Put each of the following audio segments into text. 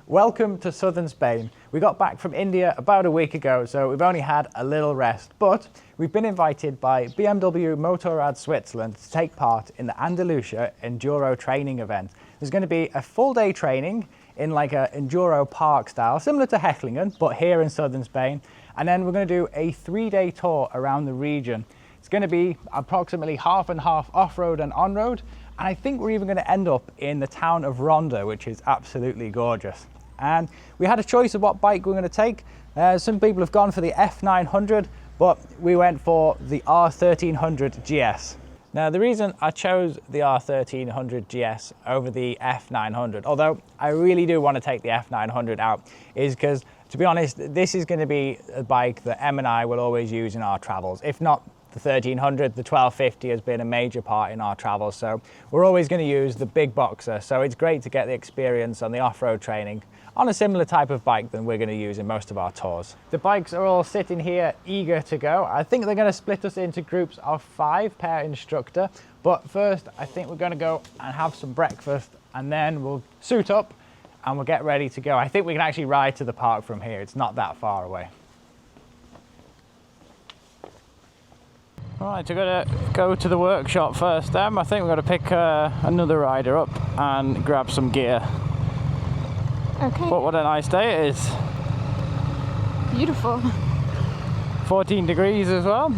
Welcome to southern Spain. We got back from India about a week ago, so we've only had a little rest, but we've been invited by BMW Motorrad Switzerland to take part in the Andalusia Enduro training event. There's going to be a full day training in like a enduro park style, similar to Hechlingen, but here in southern Spain. And then we're going to do a 3-day tour around the region. It's going to be approximately half and half off-road and on-road. And I think we're even going to end up in the town of Ronda, which is absolutely gorgeous. And we had a choice of what bike we're going to take. Some people have gone for the F900, but we went for the R1300 GS. Now, the reason I chose the R1300 GS over the F900, although I really do want to take the F900 out, is because, to be honest, this is going to be a bike that Em and I will always use in our travels. If not the 1300, the 1250 has been a major part in our travels, so we're always going to use the big boxer. So it's great to get the experience on the off-road training on a similar type of bike than we're going to use in most of our tours. The bikes are all sitting here eager to go. I think they're going to split us into groups of 5 per instructor, but first I think we're going to go and have some breakfast and then we'll suit up and we'll get ready to go. I think we can actually ride to the park from here. It's not that far away. Right, we're going to go to the workshop first. I think we're going to pick another rider up and grab some gear. Okay. But what a nice day it is. Beautiful. 14 degrees as well.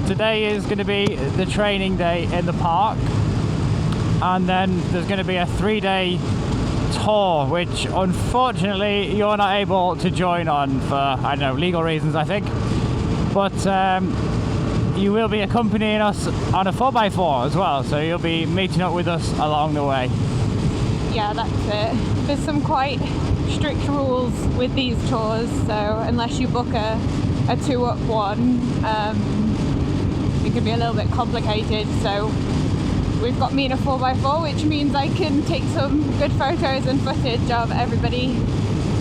Today is going to be the training day in the park. And then there's going to be a 3-day tour, which unfortunately you're not able to join on for, I don't know, legal reasons I think, but you will be accompanying us on a 4x4 as well, so you'll be meeting up with us along the way. Yeah, that's it. There's some quite strict rules with these tours, so unless you book a 2-up one, it can be a little bit complicated. So we've got me in a 4x4, which means I can take some good photos and footage of everybody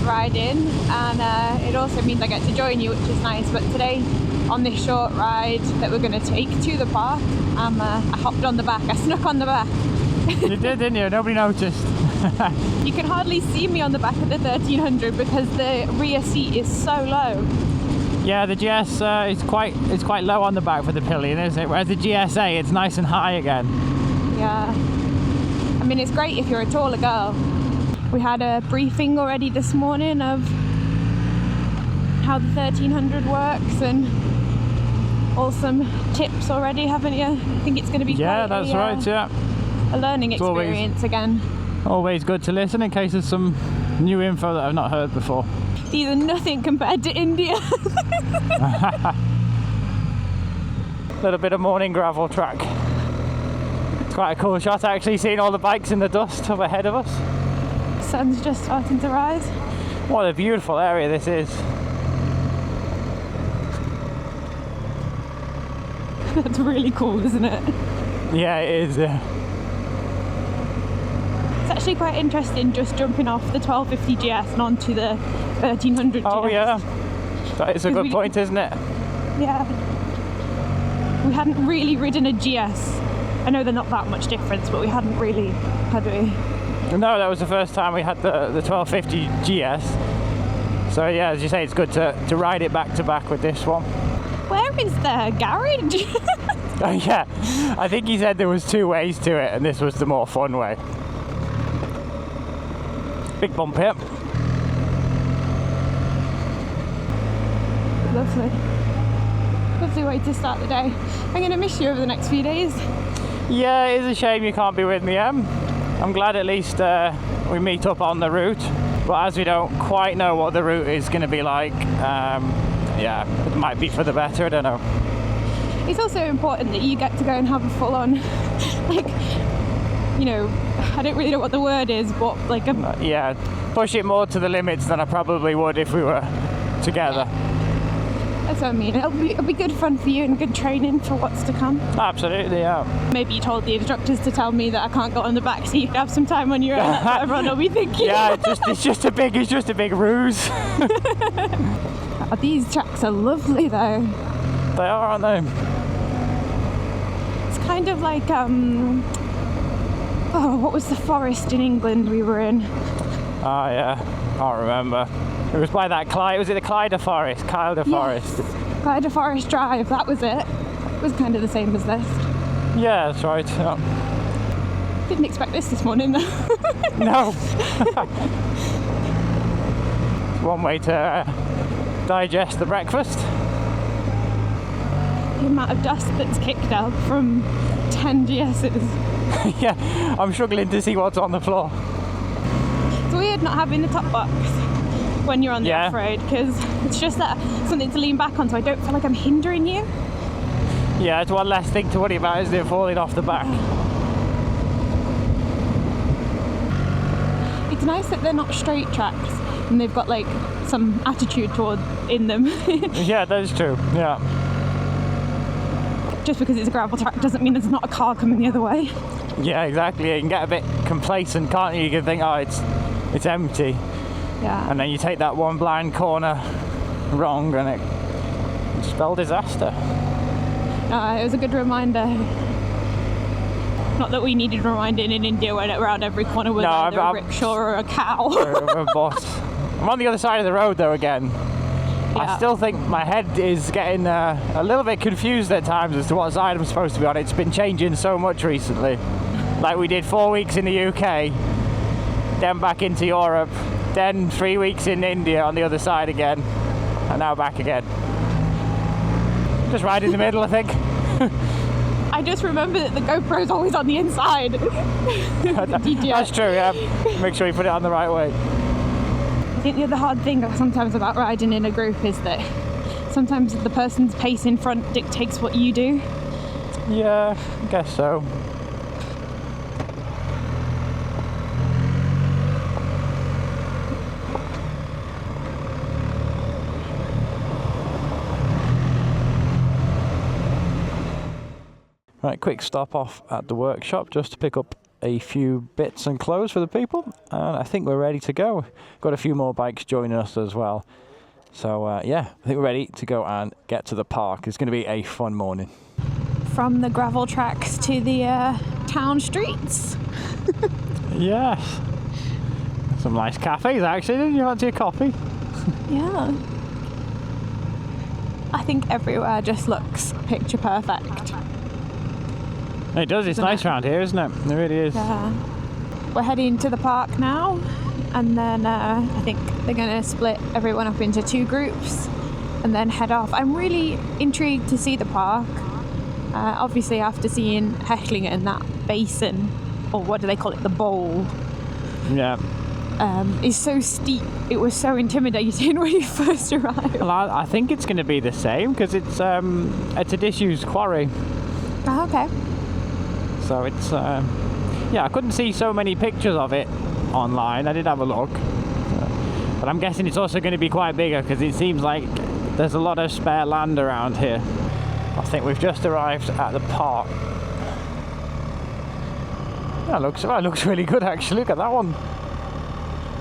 riding, and it also means I get to join you, which is nice. But today, on this short ride that we're going to take to the park, I hopped on the back, I snuck on the back. You did, didn't you? Nobody noticed. You can hardly see me on the back of the 1300 because the rear seat is so low. Yeah, the GS is quite low on the back for the pillion, isn't it? Whereas the GSA, it's nice and high again. Yeah, I mean, it's great if you're a taller girl. We had a briefing already this morning of how the 1300 works and all some tips already, haven't you? I think it's going to be a learning experience again. Always good to listen in case there's some new info that I've not heard before. These are nothing compared to India. Little bit of morning gravel track. It's quite a cool shot, actually, seeing all the bikes in the dust up ahead of us. Sun's just starting to rise. What a beautiful area this is. That's really cool, isn't it? Yeah, it is. Yeah. It's actually quite interesting just jumping off the 1250 GS and onto the 1300 GS. Oh yeah, that is a good point, isn't it? Yeah. We hadn't really ridden a GS. I know they're not that much difference, but we hadn't really, had we? No, that was the first time we had the 1250 GS. So yeah, as you say, it's good to ride it back to back with this one. Where is the garage? Oh yeah, I think he said there was 2 ways to it and this was the more fun way. Big bump here. Lovely. Lovely way to start the day. I'm going to miss you over the next few days. Yeah, it is a shame you can't be with me, Em. I'm glad at least we meet up on the route, but as we don't quite know what the route is going to be like, yeah, it might be for the better, I don't know. It's also important that you get to go and have a full-on, like, you know, I don't really know what the word is, but like a... Yeah, push it more to the limits than I probably would if we were together. That's what I mean. It'll be good fun for you and good training for what's to come. Absolutely, yeah. Maybe you told the instructors to tell me that I can't go on the back so you can have some time on your own. That's what everyone will be thinking. Yeah, it's just a big ruse. Oh, these tracks are lovely though. They are, aren't they? It's kind of like Oh, what was the forest in England we were in? Oh yeah, can't remember. It was by that Clyde, was it the Clyde Forest? Forest. Clyde Forest Drive, that was it. It was kind of the same as this. Yeah, that's right. Yeah. Didn't expect this morning though. No. One way to digest the breakfast. The amount of dust that's kicked up from 10 GSs. Yeah, I'm struggling to see what's on the floor. It's weird not having the top box when you're on the off-road, because it's just that something to lean back on, so I don't feel like I'm hindering you. Yeah, it's one less thing to worry about, isn't it, falling off the back. It's nice that they're not straight tracks and they've got like some attitude in them. Yeah, that's true. Yeah. Just because it's a gravel track doesn't mean there's not a car coming the other way. Yeah, exactly. You can get a bit complacent, can't you? You can think, oh, it's empty. Yeah. And then you take that one blind corner wrong and it spelled disaster. It was a good reminder. Not that we needed reminding in India when around every corner was either a rickshaw or a cow. Or a bus. I'm on the other side of the road though again. Yeah. I still think my head is getting a little bit confused at times as to what side I'm supposed to be on. It's been changing so much recently. Like we did 4 weeks in the UK, then back into Europe, then 3 weeks in India on the other side again, and now back again. Just right in the middle, I think. I just remember that the GoPro's always on the inside. That's true, yeah. Make sure you put it on the right way. I think the other hard thing sometimes about riding in a group is that sometimes the person's pace in front dictates what you do. Yeah, I guess so. Right, quick stop off at the workshop just to pick up a few bits and clothes for the people, and I think we're ready to go. Got a few more bikes joining us as well. So yeah, I think we're ready to go and get to the park. It's going to be a fun morning. From the gravel tracks to the town streets. Yes. Some nice cafes actually. Didn't you fancy a coffee? Yeah. I think everywhere just looks picture perfect. It does, it's nice around here, isn't it? It really is. Yeah. We're heading to the park now, and then I think they're going to split everyone up into 2 groups and then head off. I'm really intrigued to see the park. Obviously after seeing Hechlingen, that basin, or what do they call it, the bowl. Yeah. Is so steep. It was so intimidating when you first arrived. Well, I think it's going to be the same because it's a disused quarry. Oh, okay. So it's, yeah, I couldn't see so many pictures of it online. I did have a look. But I'm guessing it's also going to be quite bigger because it seems like there's a lot of spare land around here. I think we've just arrived at the park. That looks really good actually. Look at that one.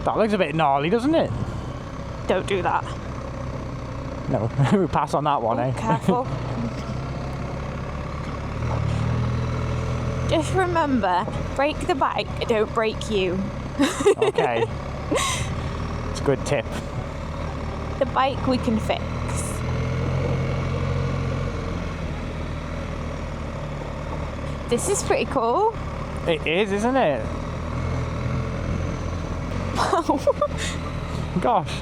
That looks a bit gnarly, doesn't it? Don't do that. No, we pass on that one, eh? Careful. Just remember, break the bike, don't break you. Okay. It's a good tip. The bike we can fix. This is pretty cool. It is, isn't it? Wow. Gosh.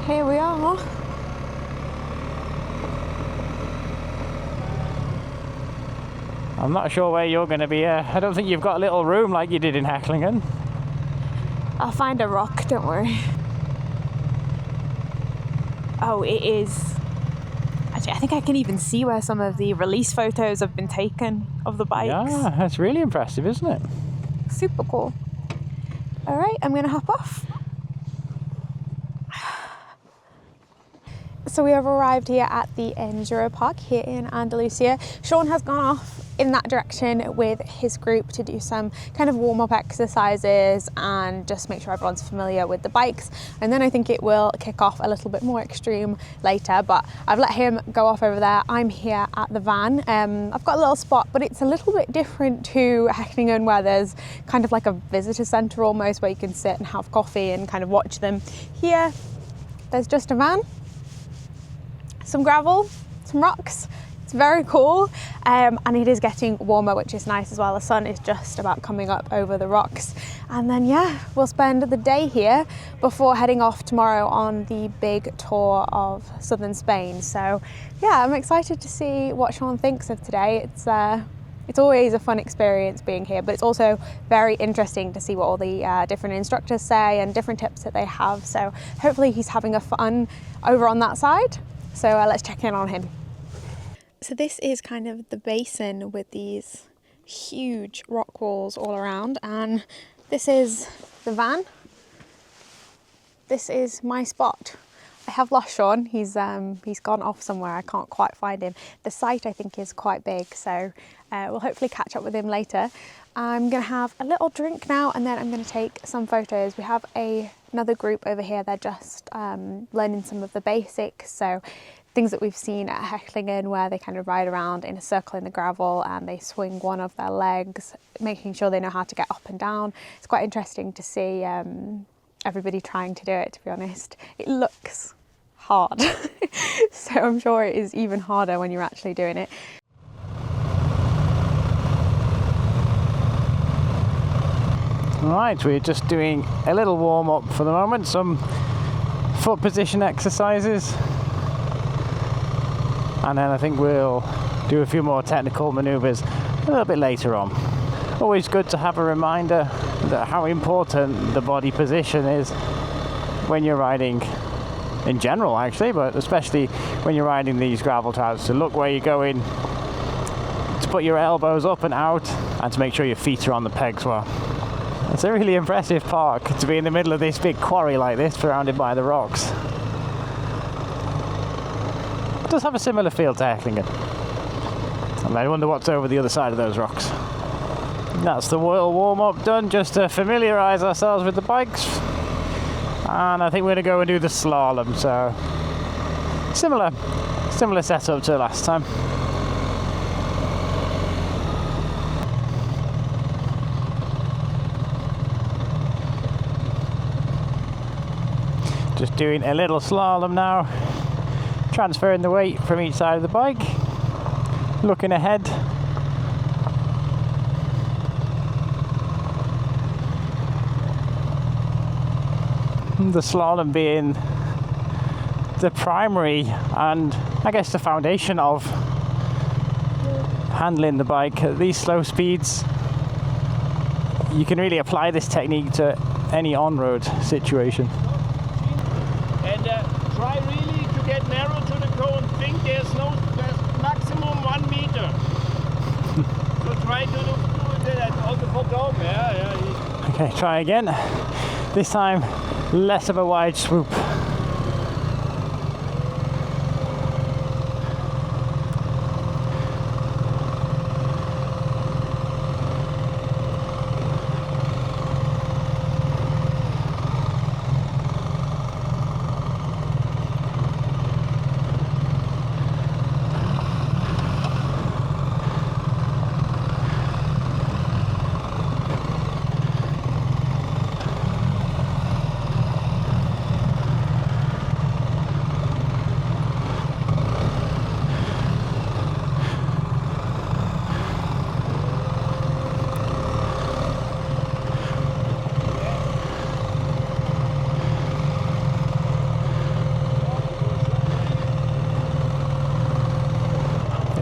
Here we are. I'm not sure where you're going to be. I don't think you've got a little room like you did in Hechlingen. I'll find a rock, don't worry. Oh, it is. Actually, I think I can even see where some of the release photos have been taken of the bikes. Yeah, that's really impressive, isn't it? Super cool. All right, I'm going to hop off. So we have arrived here at the Enduro Park here in Andalusia. Sean has gone off in that direction with his group to do some kind of warm-up exercises and just make sure everyone's familiar with the bikes. And then I think it will kick off a little bit more extreme later, but I've let him go off over there. I'm here at the van. I've got a little spot, but it's a little bit different to Hechlingen, where there's kind of like a visitor centre almost, where you can sit and have coffee and kind of watch them. Here, there's just a van, some gravel, some rocks. It's very cool, and it is getting warmer, which is nice as well. The sun is just about coming up over the rocks. And then yeah, we'll spend the day here before heading off tomorrow on the big tour of southern Spain. So yeah, I'm excited to see what Sean thinks of today. It's always a fun experience being here, but it's also very interesting to see what all the different instructors say and different tips that they have. So hopefully he's having a fun over on that side. So let's check in on him. So this is kind of the basin with these huge rock walls all around, and this is the van. This is my spot. I have lost Sean. He's gone off somewhere. I can't quite find him. The site I think is quite big, so we'll hopefully catch up with him later. I'm gonna have a little drink now, and then I'm gonna take some photos. We have another group over here. They're just learning some of the basics, so things that we've seen at Hechlingen, where they kind of ride around in a circle in the gravel and they swing one of their legs, making sure they know how to get up and down. It's quite interesting to see everybody trying to do it, to be honest. It looks hard, so I'm sure it is even harder when you're actually doing it. Right, we're just doing a little warm-up for the moment, some foot position exercises. And then I think we'll do a few more technical manoeuvres a little bit later on. Always good to have a reminder that how important the body position is when you're riding in general actually, but especially when you're riding these gravel tracks, to look where you're going, to put your elbows up and out, and to make sure your feet are on the pegs well. It's a really impressive park to be in the middle of this big quarry like this, surrounded by the rocks. It does have a similar feel to Hechlingen. And I wonder what's over the other side of those rocks. That's the warm-up done, just to familiarise ourselves with the bikes. And I think we're going to go and do the slalom, so similar setup to last time. Just doing a little slalom now, transferring the weight from each side of the bike, looking ahead. The slalom being the primary and I guess the foundation of handling the bike at these slow speeds. You can really apply this technique to any on-road situation. And try really to get narrow to the cone. Think there's maximum 1 meter. So try to do that on the bottom. Yeah. Okay, try again. This time, less of a wide swoop.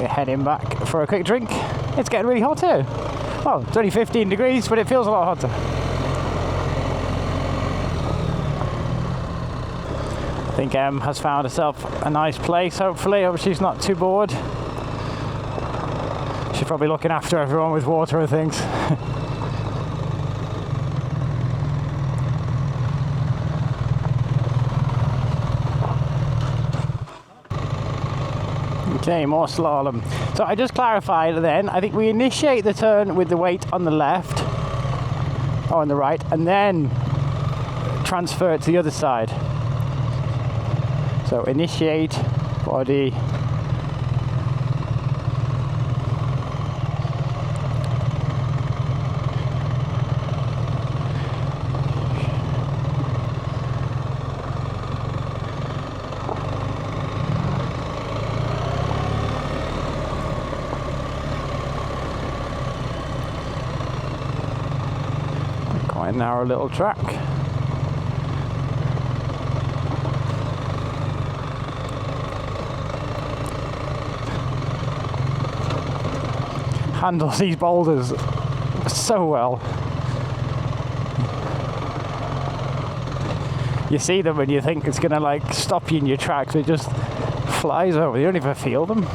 Heading back for a quick drink. It's getting really hot here. Well, it's only 15 degrees, but it feels a lot hotter. I think Em has found herself a nice place, hopefully. Hope she's not too bored. She's probably looking after everyone with water and things. Okay, more slalom. So I just clarified then, I think we initiate the turn with the weight on the left, or on the right, and then transfer it to the other side. So initiate, body, quite a narrow little track. Handles these boulders so well. You see them and you think it's gonna like stop you in your tracks. It just flies over. You don't even feel them.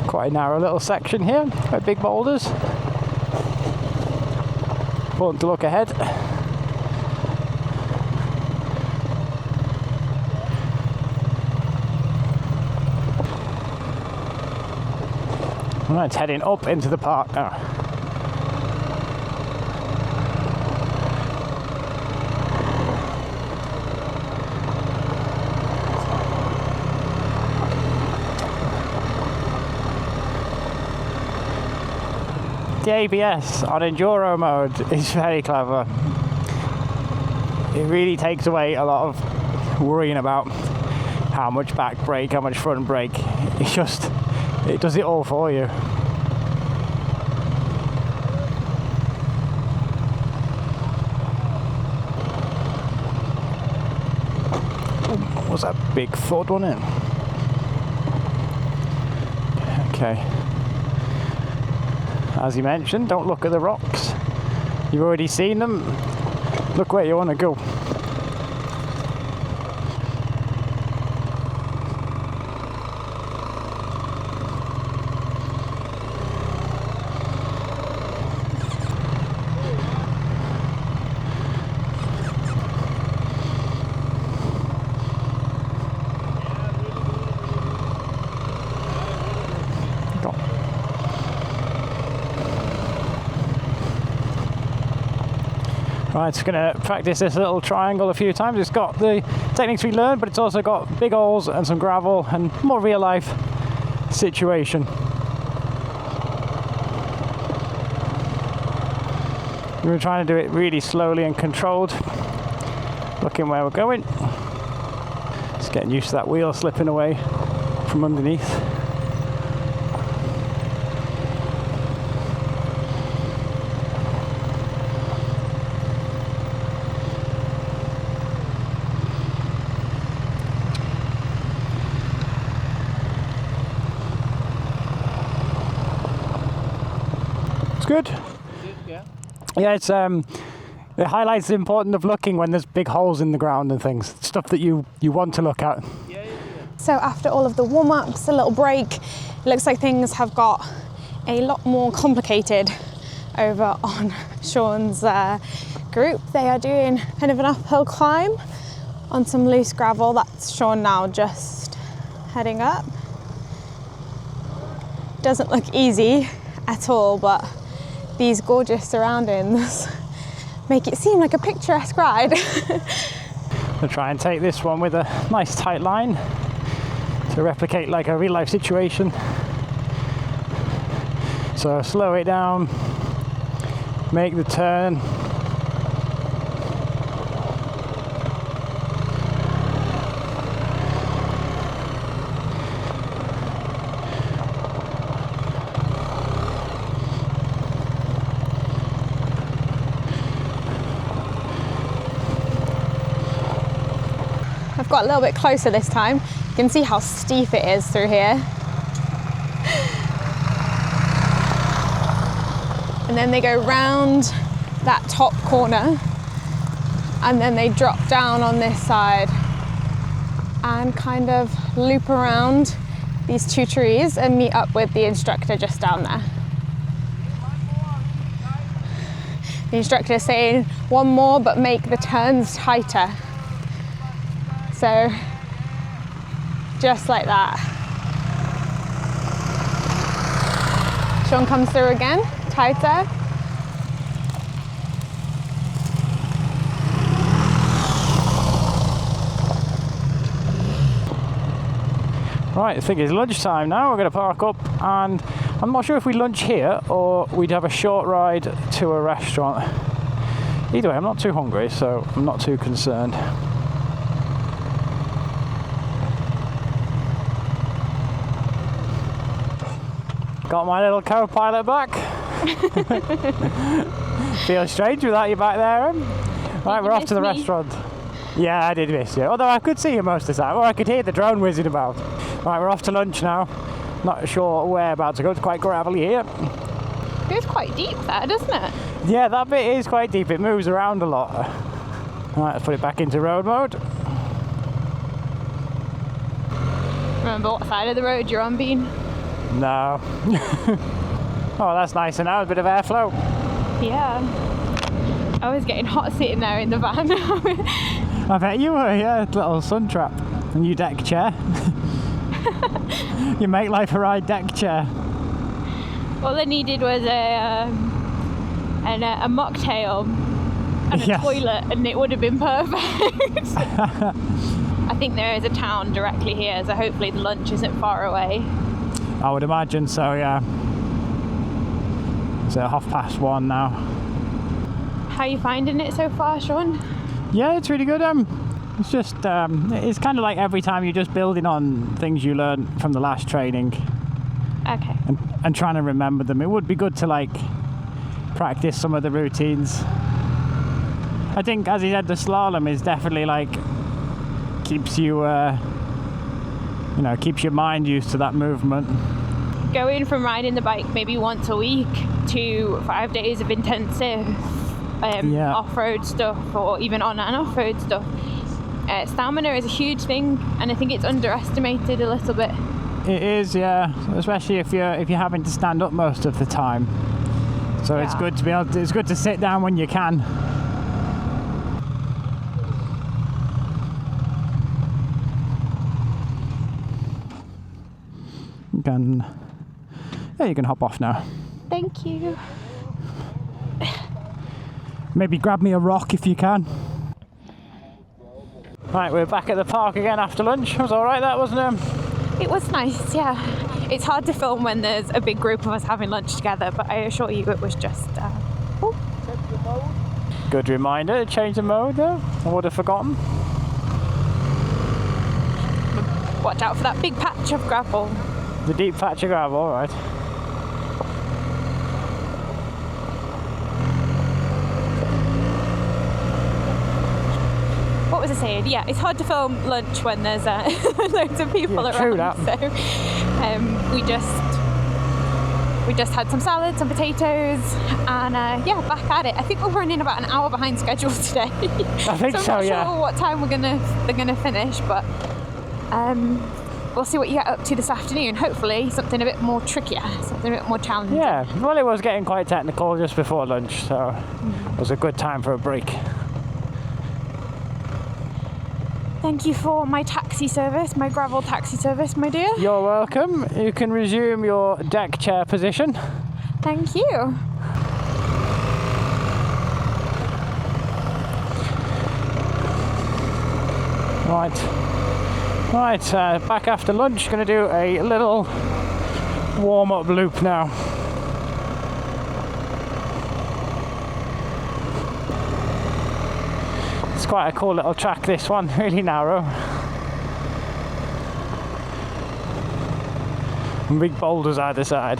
Quite a narrow little section here, quite big boulders. Important to look ahead. Right, it's heading up into the park now. The ABS on Enduro mode is very clever. It really takes away a lot of worrying about how much back brake, how much front brake. It's just, it does it all for you. What was that big thud, wasn't it? Okay. As you mentioned, don't look at the rocks. You've already seen them. Look where you want to go. Right, just going to practice this little triangle a few times. It's got the techniques we learned, but it's also got big holes and some gravel and more real life situation. We were trying to do it really slowly and controlled, looking where we're going. Just getting used to that wheel slipping away from underneath. Good. Yeah, it's it highlights the importance of looking when there's big holes in the ground and things, stuff that you want to look at. So after all of the warm-ups, a little break, it looks like things have got a lot more complicated over on Sean's group. They are doing kind of an uphill climb on some loose gravel. That's Sean now just heading up. Doesn't look easy at all, but these gorgeous surroundings make it seem like a picturesque ride. I'll try and take this one with a nice tight line to replicate like a real life situation. So slow it down, make the turn. I've got a little bit closer this time. You can see how steep it is through here. And then they go round that top corner and then they drop down on this side and kind of loop around these two trees and meet up with the instructor just down there. The instructor is saying one more, but make the turns tighter. So just like that. Sean comes through again, tighter. Right, I think it's lunchtime now. We're going to park up, and I'm not sure if we lunch here or we'd have a short ride to a restaurant. Either way, I'm not too hungry, so I'm not too concerned. Got my little co-pilot back. Feels strange without you back there, Em. Right, we're off to the restaurant. Yeah, I did miss you. Although I could see you most of the time, or I could hear the drone whizzing about. Right, we're off to lunch now. Not sure where we're about to go. It's quite gravelly here. It's quite deep there, doesn't it? Yeah, that bit is quite deep. It moves around a lot. Right, let's put it back into road mode. Remember what side of the road you're on, Bean? No. Oh, that's nicer now. A bit of airflow. Yeah. I was getting hot sitting there in the van. I bet you were, yeah. Little sun trap. And you deck chair. You make life a ride deck chair. All I needed was a mocktail and a toilet, and it would have been perfect. I think there is a town directly here, so hopefully the lunch isn't far away. I would imagine so, yeah. It's 1:30 now. How are you finding it so far, Sean? Yeah, it's really good. It's just, it's kind of like every time you're just building on things you learned from the last training. Okay. And trying to remember them. It would be good to like practice some of the routines. I think, as he said, the slalom is definitely like keeps you, keeps your mind used to that movement. Going from riding the bike maybe once a week to 5 days of intensive off-road stuff, or even on and off-road stuff. Stamina is a huge thing, and I think it's underestimated a little bit. It is, yeah, especially if you're having to stand up most of the time. So it's good to be able to, it's good to sit down when you can. You can hop off now. Thank you. Maybe grab me a rock if you can. Right, we're back at the park again after lunch. It was alright, that, wasn't it? It was nice, yeah. It's hard to film when there's a big group of us having lunch together, but I assure you it was just... Good reminder to change the mode though. I would have forgotten. Watch out for that big patch of gravel. The deep patch of gravel, alright. What was I saying? Yeah, it's hard to film lunch when there's loads of people around. True that. So we just had some salad, some potatoes, and back at it. I think we're running about an hour behind schedule today. I think so I'm not yeah. sure what time they're gonna finish, but we'll see what you get up to this afternoon. Hopefully something a bit more trickier, something a bit more challenging. Yeah, well, it was getting quite technical just before lunch, so it was a good time for a break. Thank you for my taxi service, my gravel taxi service, my dear. You're welcome. You can resume your deck chair position. Thank you. Right, back after lunch. Going to do a little warm-up loop now. It's quite a cool little track, this one, really narrow. And big boulders either side.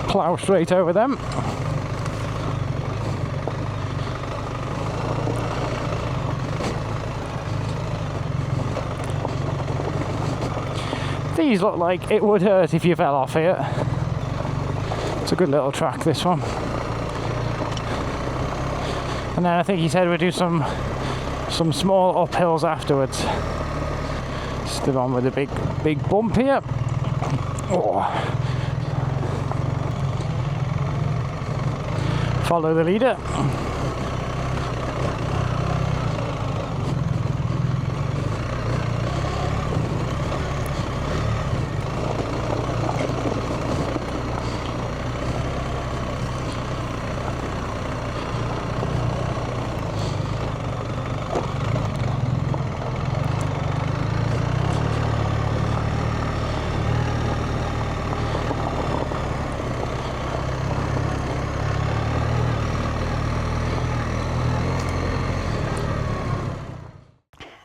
Plough straight over them. These look like it would hurt if you fell off here. It's a good little track, this one. And then I think he said we'd do some small uphills afterwards. Still on with a big bump here. Oh. Follow the leader.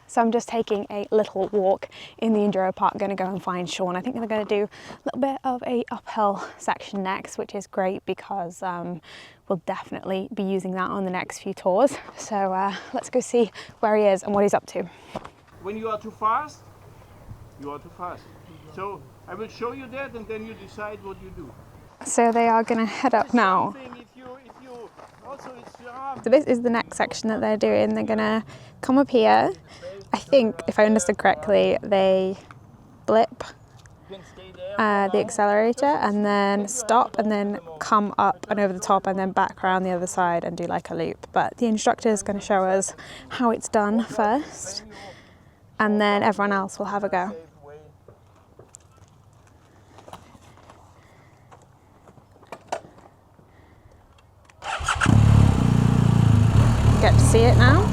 So I'm just taking a little walk in the Enduro park, going to go and find Sean. I think they're going to do a little bit of a uphill section next, which is great because we'll definitely be using that on the next few tours. So let's go see where he is and what he's up to. When you are too fast, you are too fast. So I will show you that and then you decide what you do. So they are going to head up now. So this is the next section that they're doing. They're going to come up here. I think, if I understood correctly, they blip the accelerator and then stop and then come up and over the top and then back around the other side and do like a loop. But the instructor is going to show us how it's done first, and then everyone else will have a go. Get to see it now.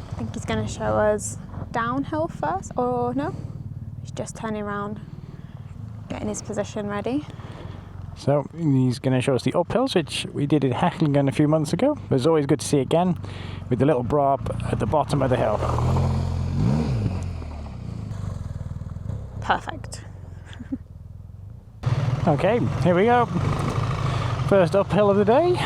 I think he's going to show us downhill first, or no? He's just turning around, getting his position ready. So he's going to show us the uphills, which we did in Hecklingen a few months ago. But it's always good to see again with the little drop at the bottom of the hill. Perfect. Okay, here we go. First uphill of the day.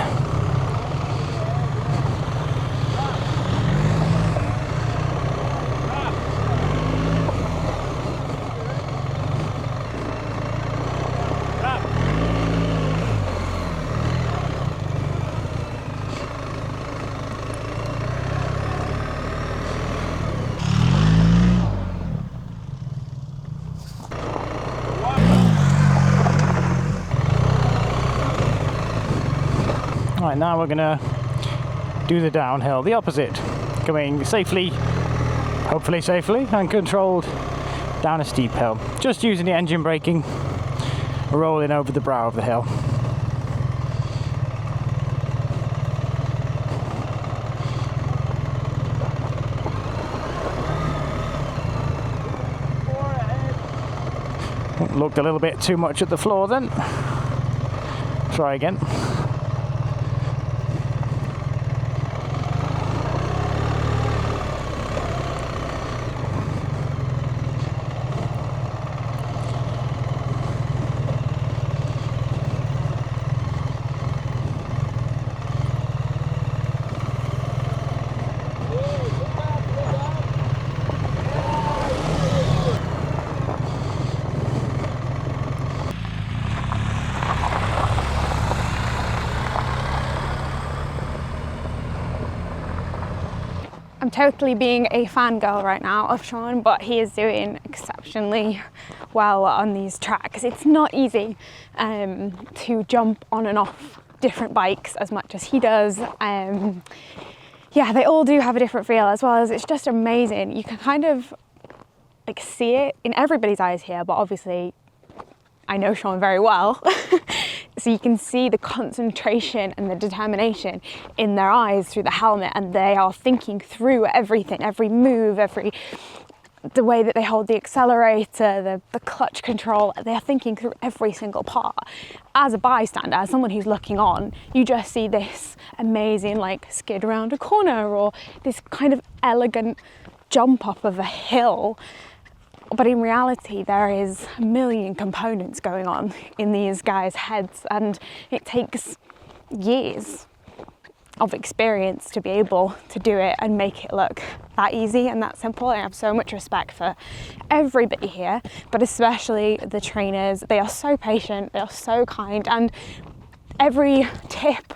Right, now we're gonna do the downhill, the opposite, going safely, hopefully safely, and controlled down a steep hill. Just using the engine braking, rolling over the brow of the hill. Looked a little bit too much at the floor then. Try again. I'm totally being a fangirl right now of Sean, but he is doing exceptionally well on these tracks. It's not easy to jump on and off different bikes as much as he does. Yeah, they all do have a different feel, as well as it's just amazing. You can kind of like see it in everybody's eyes here, but obviously I know Sean very well. So you can see the concentration and the determination in their eyes through the helmet, and they are thinking through everything, every move, the way that they hold the accelerator, the clutch control. They're thinking through every single part. As a bystander, as someone who's looking on, you just see this amazing like skid around a corner or this kind of elegant jump up of a hill. But in reality, there is a million components going on in these guys' heads, and it takes years of experience to be able to do it and make it look that easy and that simple. I have so much respect for everybody here, but especially the trainers. They are so patient, they are so kind, and every tip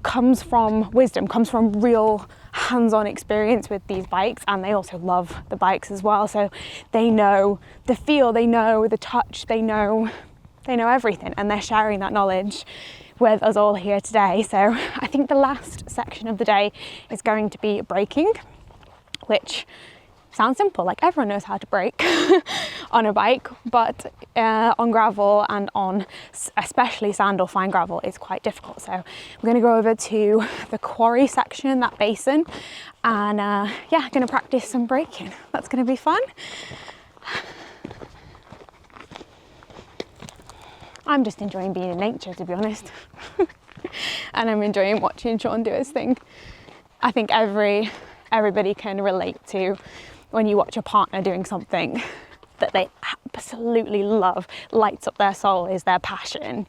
comes from wisdom, comes from real hands-on experience with these bikes, and they also love the bikes as well. So they know the feel, they know the touch, they know everything, and they're sharing that knowledge with us all here today. So I think the last section of the day is going to be braking, which sounds simple, like everyone knows how to brake on a bike, but on gravel and on especially sand or fine gravel is quite difficult. So we're going to go over to the quarry section, that basin, and yeah, going to practice some braking. That's going to be fun. I'm just enjoying being in nature, to be honest. And I'm enjoying watching Sean do his thing. I think everybody can relate to when you watch a partner doing something that they absolutely love, lights up their soul, is their passion.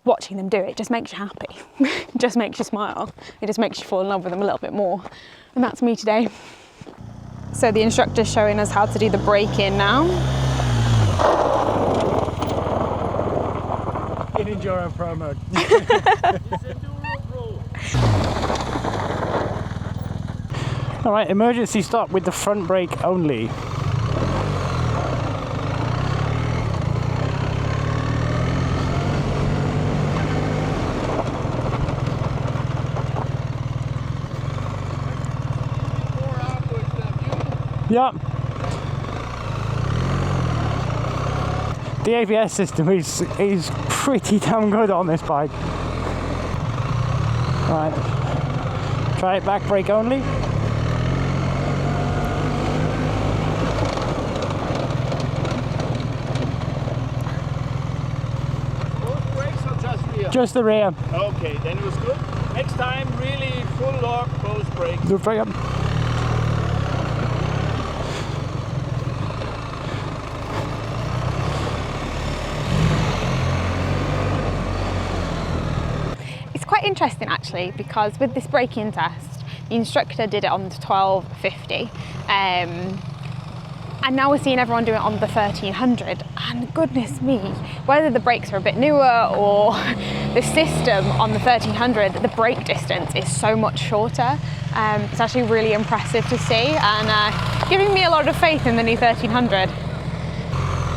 Watching them do it just makes you happy. It just makes you smile. It just makes you fall in love with them a little bit more. And that's me today. So the instructor's showing us how to do the braking now. In Enduro Pro mode. All right, emergency stop with the front brake only. Yep. The ABS system is pretty damn good on this bike. Right, try it back brake only. Both brakes or just rear? Just the rear. Okay, then it was good. Next time, really full lock both brakes. The rear. Quite interesting actually, because with this braking test, the instructor did it on the 1250, and now we're seeing everyone do it on the 1300, and goodness me, whether the brakes are a bit newer or the system on the 1300, the brake distance is so much shorter. It's actually really impressive to see, and giving me a lot of faith in the new 1300.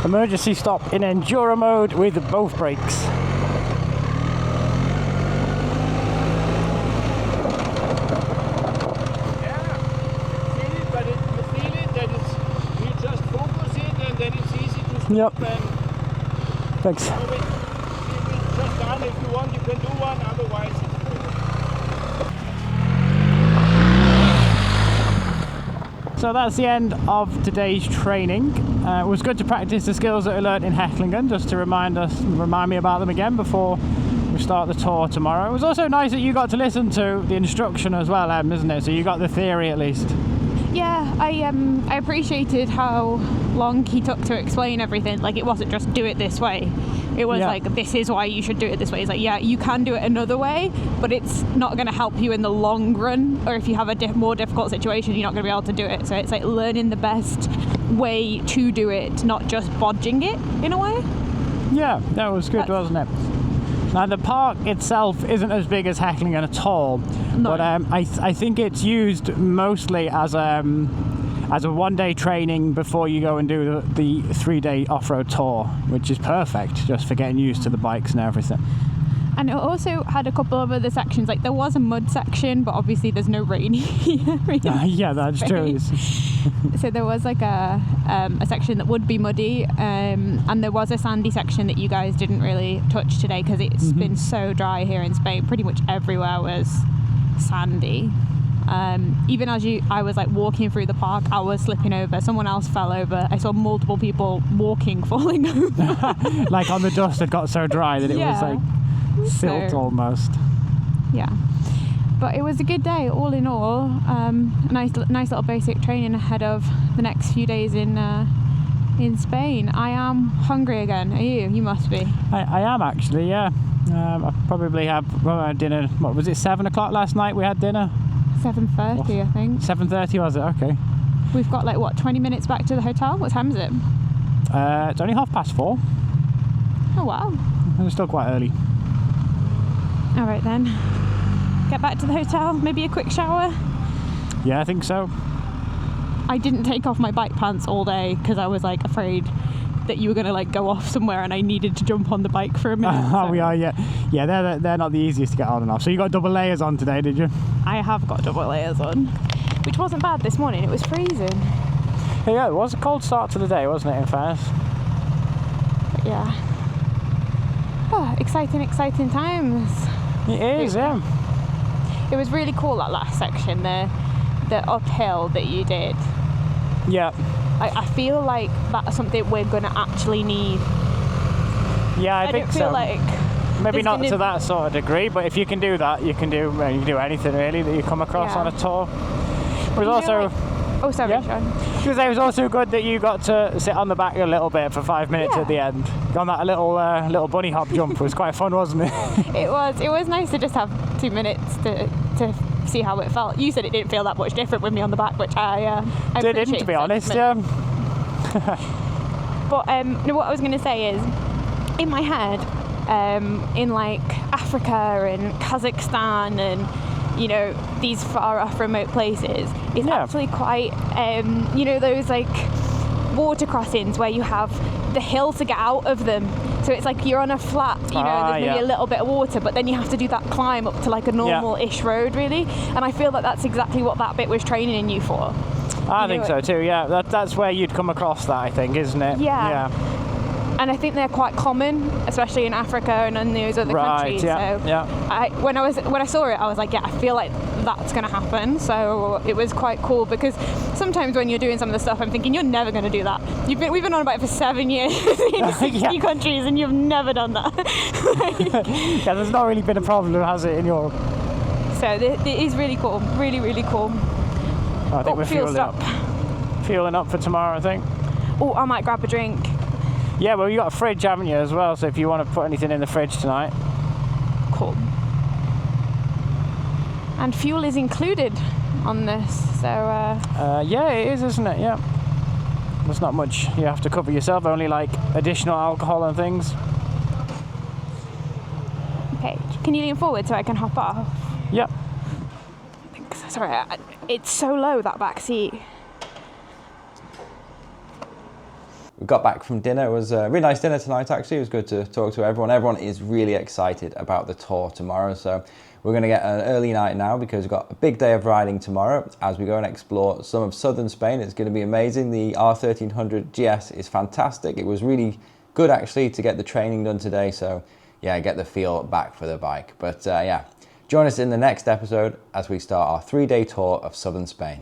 Emergency stop in Enduro mode with both brakes. Yep. Thanks. So it's just done. If you want, you can do one. Otherwise, it's So that's the end of today's training. It was good to practice the skills that we learnt in Hechlingen, just to remind me about them again before we start the tour tomorrow. It was also nice that you got to listen to the instruction as well, isn't it? So you got the theory at least. Yeah, I appreciated how long he took to explain everything. Like, it wasn't just do it this way. It was like, this is why you should do it this way. It's like, yeah, you can do it another way, but it's not going to help you in the long run. Or if you have a more difficult situation, you're not going to be able to do it. So it's like learning the best way to do it, not just bodging it in a way. Yeah, that was good, wasn't it? Now the park itself isn't as big as Hechlingen at all, no. But I think it's used mostly as a one-day training before you go and do the 3-day off-road tour, which is perfect just for getting used to the bikes and everything. And it also had a couple of other sections, like there was a mud section, but obviously there's no rain here. Yeah, that's true. So there was like a section that would be muddy, and there was a sandy section that you guys didn't really touch today because it's been so dry here in Spain. Pretty much everywhere was sandy. Even as I was like walking through the park, I was slipping over. Someone else fell over. I saw multiple people walking, falling over. Like on the dust had got so dry that it was like silt almost. Yeah, but it was a good day all in all. A nice little basic training ahead of the next few days in in Spain. I am hungry again. Are you? You must be. I am actually, yeah. I probably had dinner, what was it, 7 o'clock last night we had dinner? 7:30, I think. 7:30 was it? Okay. We've got like, what, 20 minutes back to the hotel? What time is it? It's only 4:30. Oh, wow. It's still quite early. All right then. Get back to the hotel, maybe a quick shower. Yeah, I think so. I didn't take off my bike pants all day because I was like afraid that you were going to like go off somewhere and I needed to jump on the bike for a minute. Oh, we are, yeah. Yeah, they're not the easiest to get on and off. So you got double layers on today, did you? I have got double layers on, which wasn't bad this morning. It was freezing. Yeah, it was a cold start to the day, wasn't it, in fairness? But yeah. Oh, exciting times. It is, yeah. It was really cool, that last section, the uphill that you did. Yeah. I feel like that's something we're going to actually need. Yeah, I think don't feel so. like Maybe not to that sort of degree, but if you can do that, you can do anything really that you come across on a tour. It was also... oh, sorry, yeah. Sean. Because it was also good that you got to sit on the back a little bit for 5 minutes at the end. On that little bunny hop jump was quite fun, wasn't it? It was nice to just have 2 minutes to see how it felt. You said it didn't feel that much different with me on the back, which I didn't, to be honest, yeah. But no, what I was going to say is, in my head, in like Africa and Kazakhstan and, you know, these far off remote places, it's actually quite, you know, those like water crossings where you have the hill to get out of them. So it's like you're on a flat, you know, there's maybe a little bit of water, but then you have to do that climb up to like a normal-ish road, really. And I feel that that's exactly what that bit was training you for. I think so too, yeah. That's where you'd come across that, I think, isn't it? Yeah. And I think they're quite common, especially in Africa and in those other countries. Yeah, so when I saw it, I was like, yeah, I feel like that's going to happen. So it was quite cool, because sometimes when you're doing some of the stuff, I'm thinking, you're never going to do that. We've been on about it for 7 years in 60 countries, and you've never done that. Yeah, there's not really been a problem, has it, in Europe? So it is really cool, really cool. I think we're fueling up for tomorrow, I think. Oh, I might grab a drink. Yeah, well, you got a fridge, haven't you, as well? So if you want to put anything in the fridge tonight. Cool. And fuel is included on this, so... yeah, it is, isn't it? Yeah. There's not much you have to cover yourself, only like additional alcohol and things. Okay, can you lean forward so I can hop off? Yep. Thanks. Sorry, it's so low, that back seat. We got back from dinner. It was a really nice dinner tonight, actually. It was good to talk to everyone. Everyone is really excited about the tour tomorrow. So we're going to get an early night now, because we've got a big day of riding tomorrow as we go and explore some of southern Spain. It's going to be amazing. The R1300 GS is fantastic. It was really good, actually, to get the training done today. So yeah, get the feel back for the bike. But yeah, join us in the next episode as we start our 3-day tour of southern Spain.